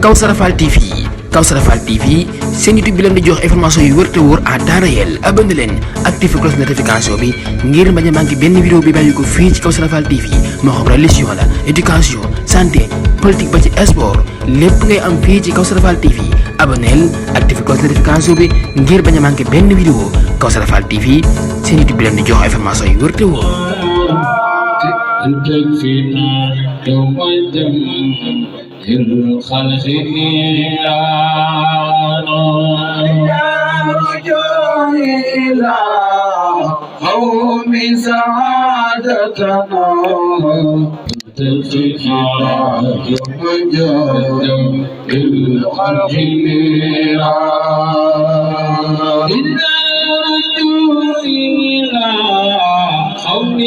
Kawsara Fall TV Kawsara Fall TV seen YouTube bi leen di jox information yu wër te wóor à temps réel abonné leen activé cloche notification bi ngir bañ a manqué benn vidéo bi bàyyi ko fii ci Kawsara Fall TV moo xam religion la éducation santé politique ba ci sport lépp ngay am fii ci Kawsara Fall TV abonneel activé cloche notification bi ngir bañ a manqué benn vidéo Kawsara Fall TV seen YouTube bi leen di jox information yu wër te wóor. الخلق نيران رجوع إلى قوم سعادتنا تلقى يوم جادم الخلق نيران إذا رجوع إلى قوم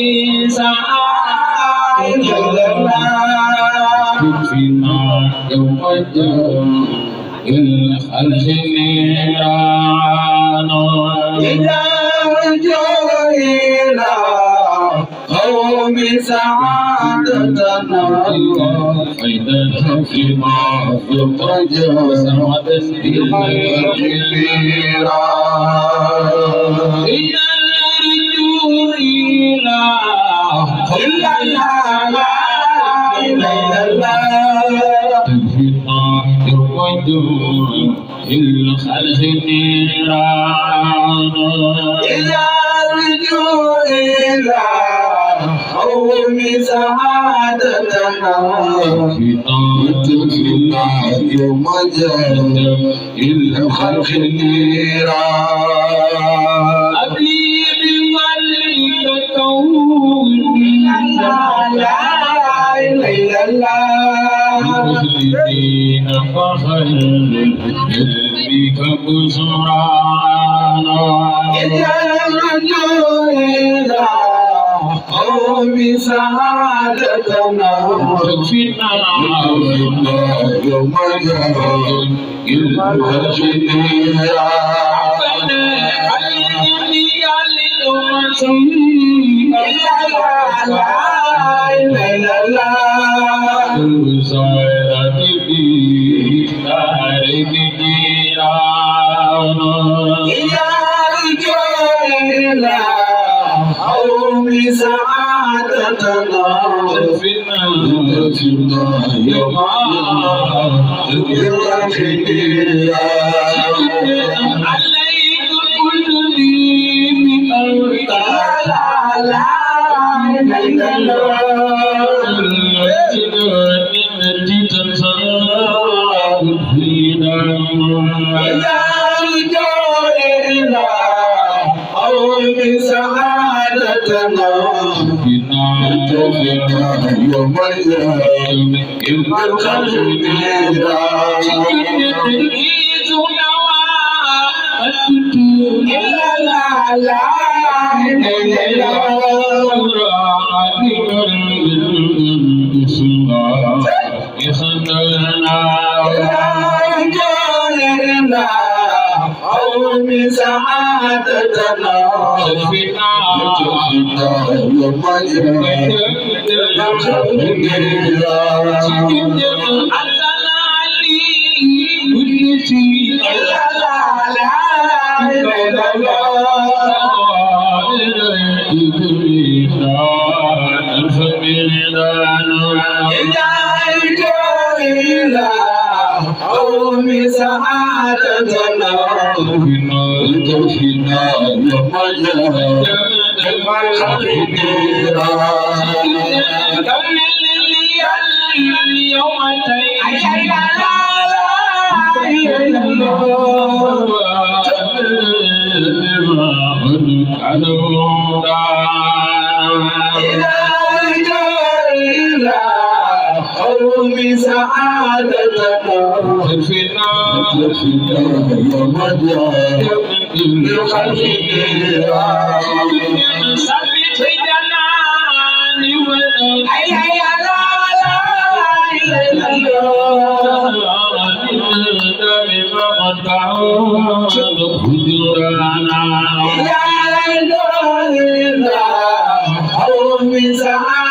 سعادتنا فينا يوم الدم الخلق نيران إذا رجوا إلى قوم سعادتنا فإذا فينا يوم الدم سعادة الخلق نيران إذا رجوا إلى قوم الخلق نيران إذا رجوا إلى قوم سعادتنا وتفنا يوم جهنم الخلق نيران أبلي بملك كون لا إله إلا الله المسلمين فخر بك بشرانا إذا رجوا إلى قوم سعادتنا تكفينا يوم الجهل الخلق نيران سعادتنا تكفينا يوم الخلق نيران عليك كل دين أنت لا إله إلا سعادتنا يوم اليوم الخلق قوم سعادتنا فينا يوم قوم سعادتنا فينا يوم الخلق قوم سعادتنا فينا يوم الخلق نيران ثبت جناني قوم سعادتنا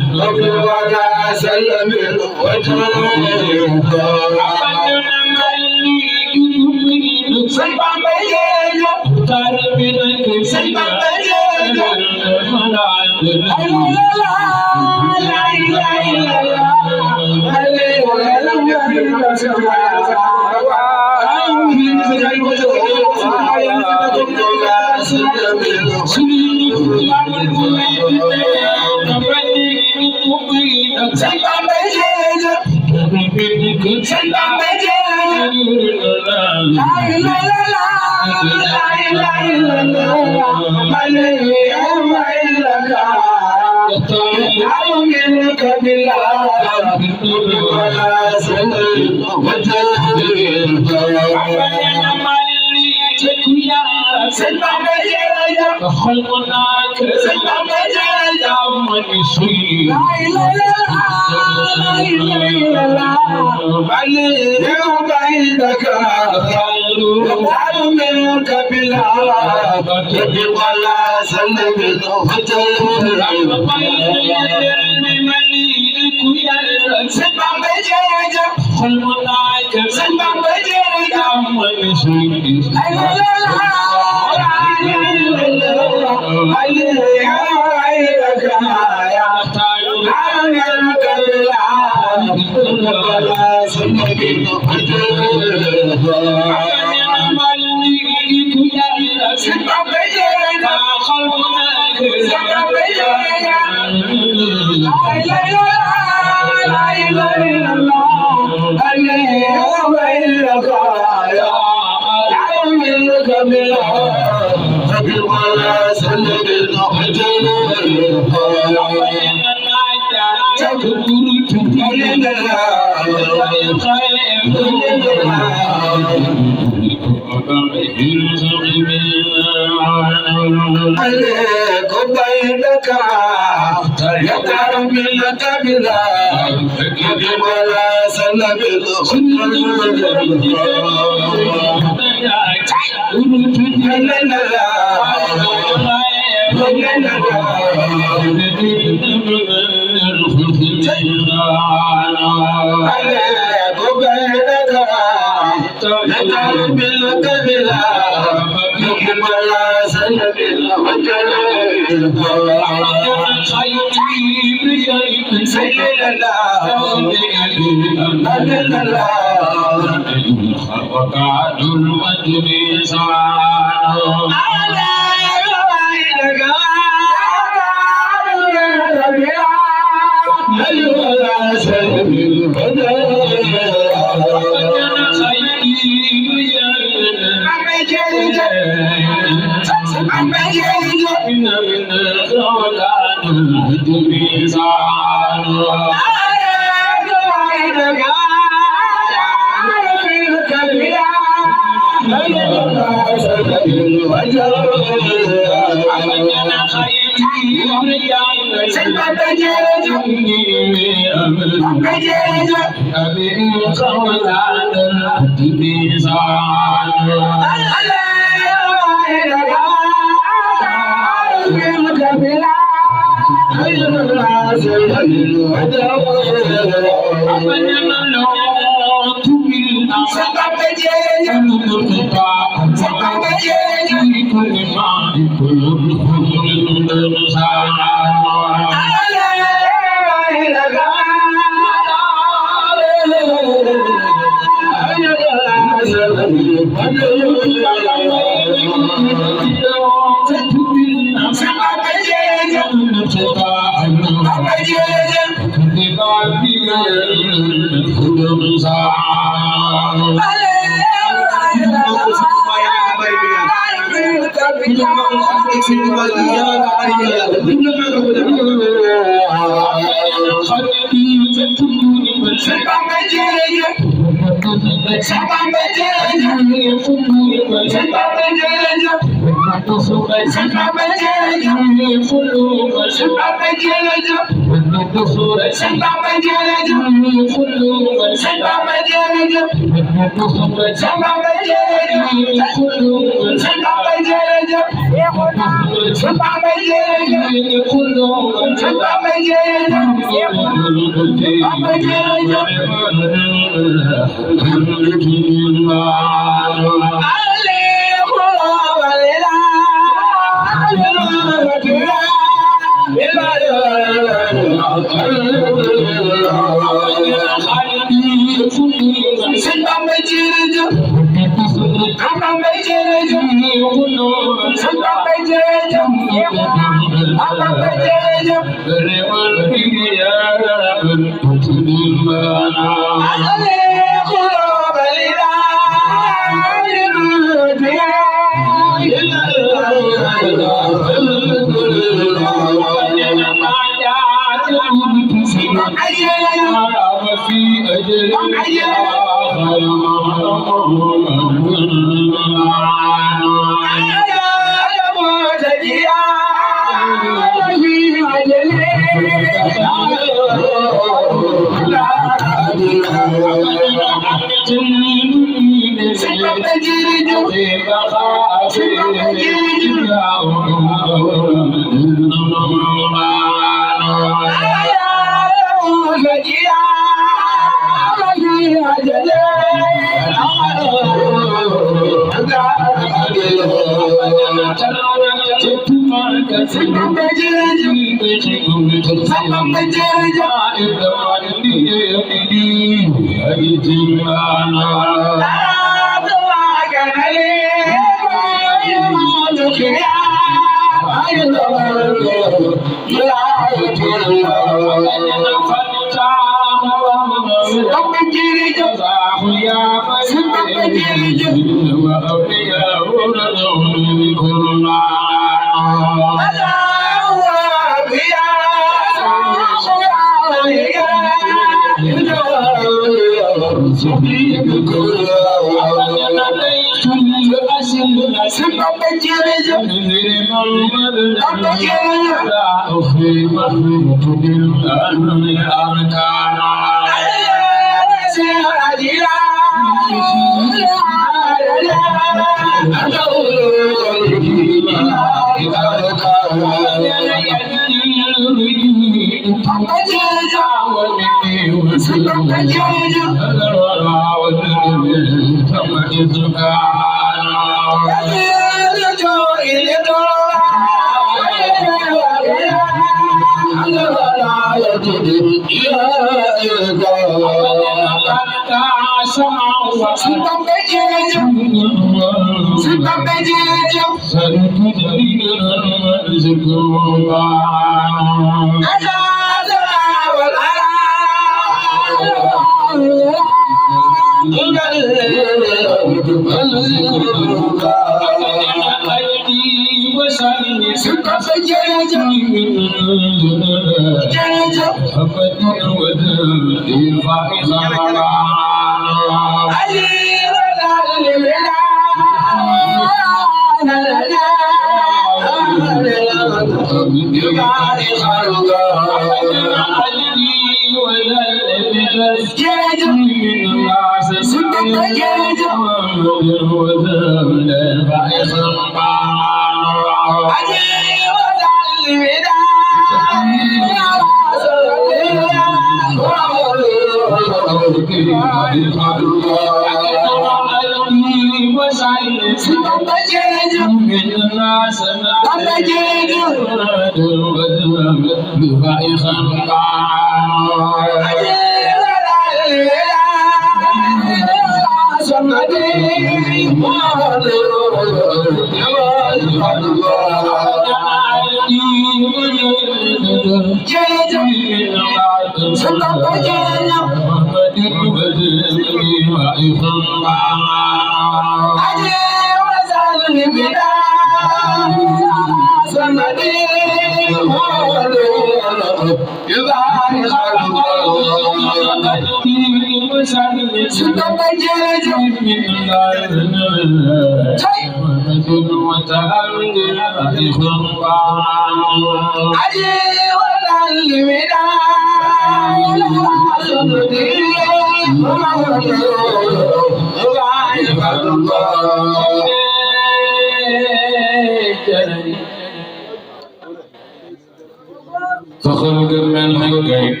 فخلق من حقك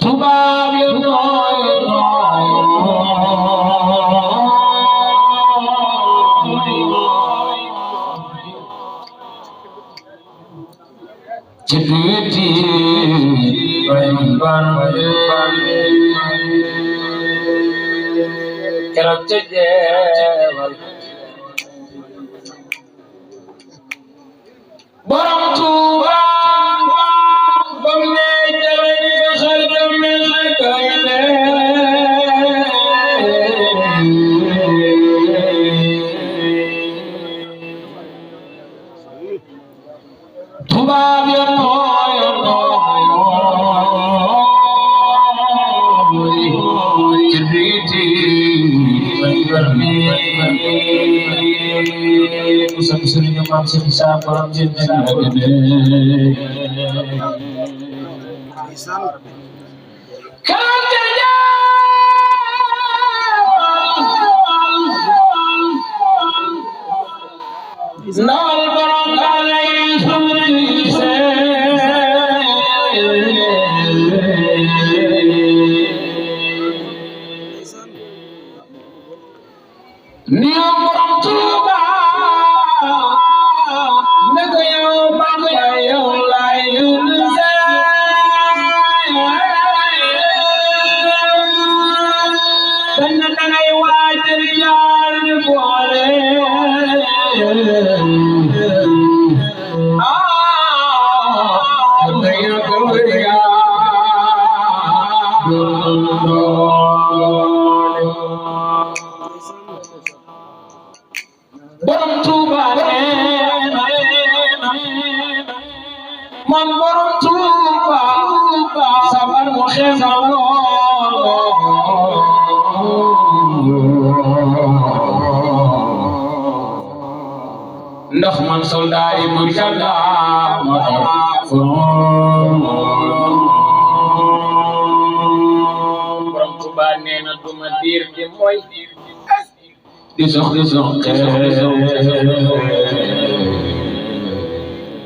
تباب جدتي keroog ca jeewal borom Tuuba bam ne jaleñ ba xaritam mel na gaynde tubaab ya Sering memang sisa orang cinta gede. Kerja nol barang kalian sendiri. Niam orang Tuuba man borom Tuuba sabar mu xeexaloo ndax man soldat yi mu jàlla ma borom Tuuba nee na duma diir di mooy di sox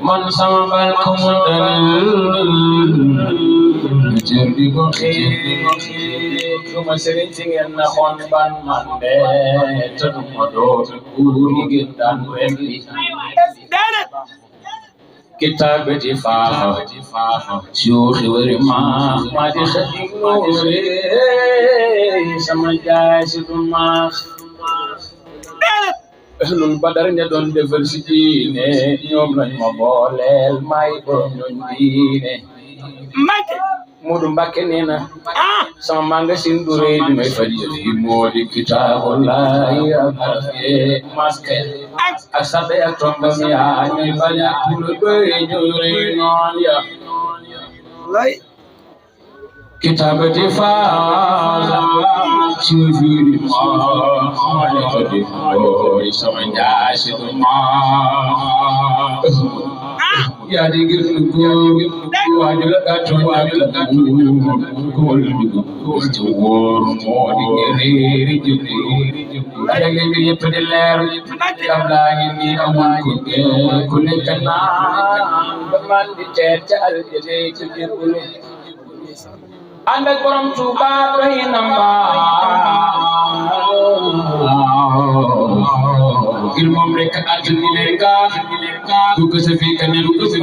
man sama bal ko mu dal jër di ko xiir duma sëriñ si ngeen na xoon ban man de te duma doo buuri gën daan wen li kitabati faaxa suuxi wari ma di xëy noore sama jaay si du maax ahlul badar ña doon defal si diine ñoom lañ ma booleel may borom ñooñ diine Moodu Mbàkke nee na sama magasin du rëy di may faj yi moo di kitaabullahi ak masque ak sabe ak tombam yaa ñuy bañ a lu bëri ñu rëy noon ya kitabati faaxa suufiri maanekati mooy sama njaasi du maa yaa di gis nu waaju la gàttoon kool ci wóor moo di ngereeri jëkku ajak li mbir yëpp di leer am laa ngi nii amul ku nekk naan ba man di teet ca aljane ci jébbulu ànd ak borom Tuuba doy na ngir moom rek ak ni leen ka dugg sa fii ka ne dugg sa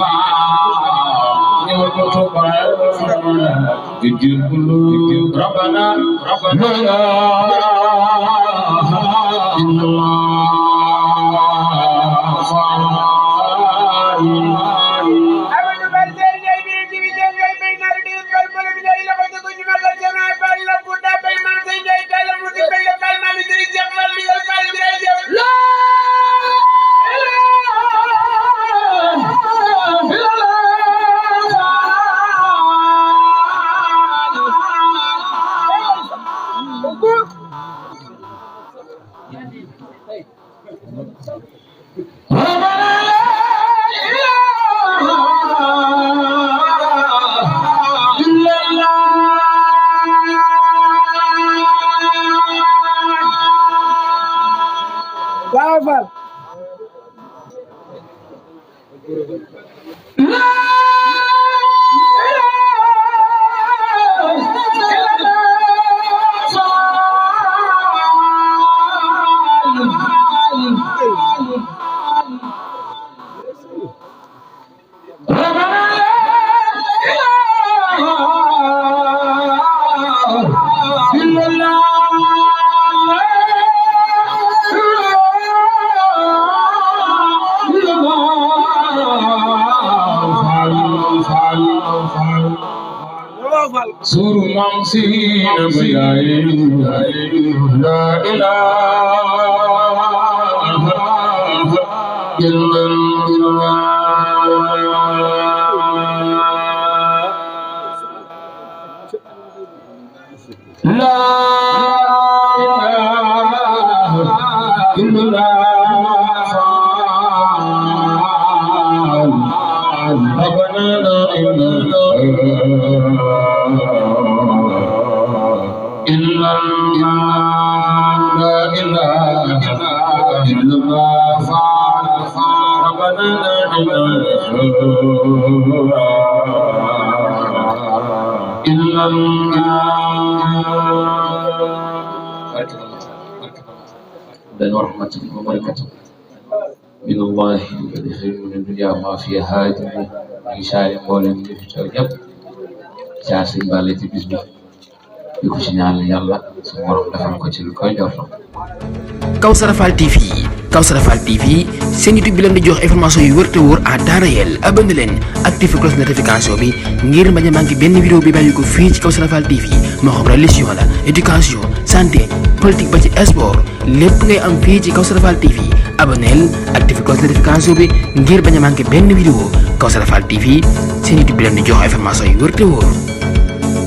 ñëwal ko Tuuba di jébbulu rabbana Suru mamsina bayaye la ilaha illallah la ilaha illallah Rabbana la ilaha dan rahmatullahi wa barakatuh min Allah bi khairin min dunya ma fiha min shari mboolem ñu fi taw ñëpp jaar sëñ Balla ci bis bi di ko ci ñaan yàlla su borom defal ko ci lu koy jortam Kawsara Fall TV seen YouTube bi leen di jox information yu wër te wóor à temps réel abonné leen activé cloche notification bi ngir bañ a manqué benn vidéo bi bàyyi ko fii ci Kawsara Fall TV moo xam religion la éducation santé politique ba ci sport lépp ngay am fii ci Kawsara Fall TV abonneel activé cloche notification bi ngir bañ a manqué benn vidéo Kawsara Fall TV seen YouTube bi leen di jox information yu wër te wóor